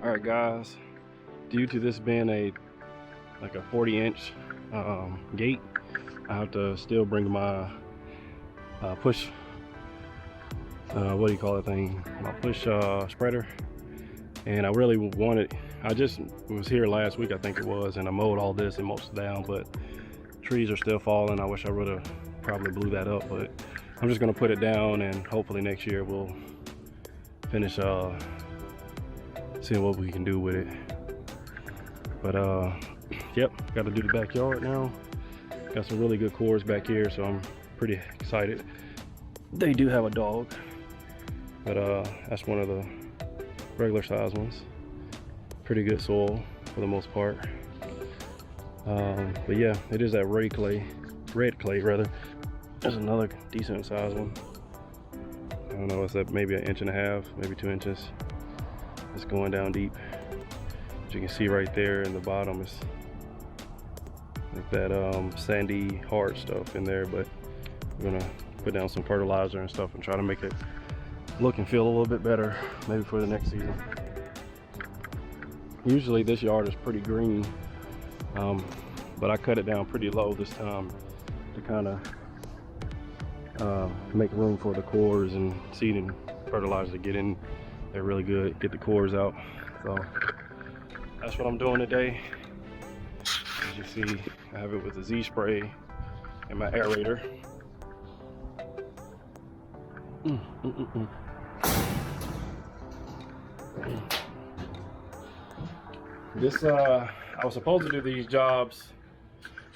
Alright guys, due to this being a 40-inch gate, I have to still bring my push, what do you call that thing, my push spreader. And I really wanted, I just was here last week I think it was, and I mowed all this and mulched it down, but trees are still falling. I wish I would have probably blew that up, but I'm just going to put it down and hopefully next year we'll finish seeing what we can do with it. But yep, got to do the backyard now. Got some really good cores back here, so I'm pretty excited. They do have a dog, but that's one of the regular size ones. Pretty good soil for the most part. But yeah, it is that red clay rather. There's another decent size one. I don't know, it's that maybe 1.5 inches, maybe 2 inches. It's going down deep. As you can see right there in the bottom, is like that sandy hard stuff in there, but we're gonna put down some fertilizer and stuff and try to make it look and feel a little bit better maybe for the next season. Usually this yard is pretty green, but I cut it down pretty low this time to kind of make room for the cores and seed and fertilizer to get in. They're really good, get the cores out. So that's what I'm doing today. As you see, I have it with the Zspray and my aerator. This I was supposed to do these jobs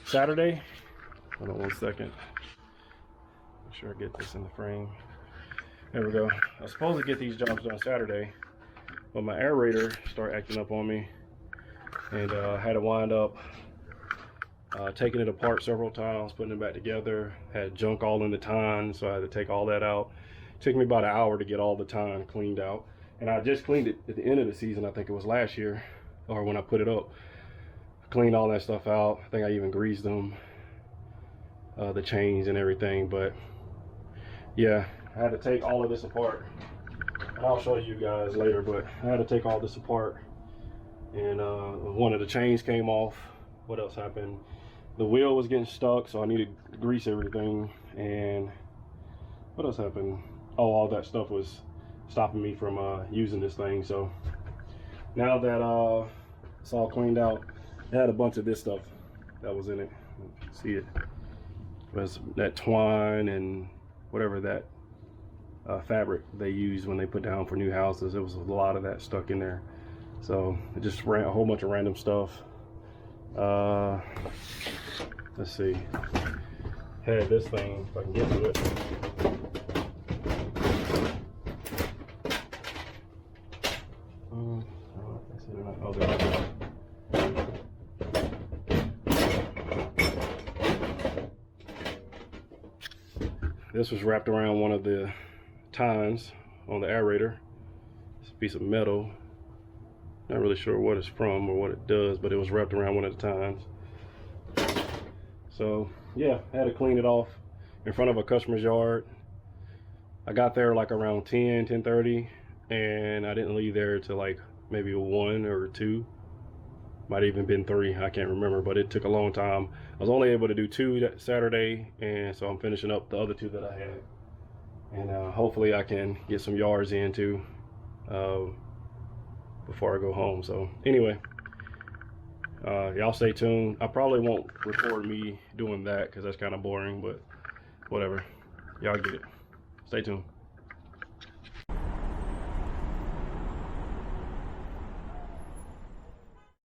Saturday. Hold on 1 second. Make sure I get this in the frame. There we go. I was supposed to get these jobs done Saturday, but my aerator started acting up on me, and I had to wind up taking it apart several times, putting it back together. Had junk all in the tine, so I had to take all that out. It took me about an hour to get all the tine cleaned out, and I just cleaned it at the end of the season. I think it was last year, or when I put it up. I cleaned all that stuff out. I think I even greased them, the chains and everything. But yeah, I had to take all of this apart, and I'll show you guys later, but I had to take all this apart, and one of the chains came off. What else happened? The wheel was getting stuck, so I needed to grease everything. And what else happened? Oh, all that stuff was stopping me from using this thing. So now that it's all cleaned out, it had a bunch of this stuff that was in it. You can see it. It was that twine and whatever that fabric they use when they put down for new houses. It was a lot of that stuck in there, so it just ran a whole bunch of random stuff. Let's see, had this thing, if I can get to it. Oh, there it is. This was wrapped around one of the tines on the aerator. It's a piece of metal. Not really sure what it's from or what it does, but it was wrapped around one of the tines. So yeah, I had to clean it off in front of a customer's yard. I got there like around 10:30, and I didn't leave there till like maybe 1 or 2. Might have even been 3, I can't remember, but it took a long time. I was only able to do 2 that Saturday, and so I'm finishing up the other 2 that I had. And hopefully I can get some yards in too before I go home. So anyway, y'all stay tuned. I probably won't record me doing that because that's kind of boring, but whatever. Y'all get it. Stay tuned.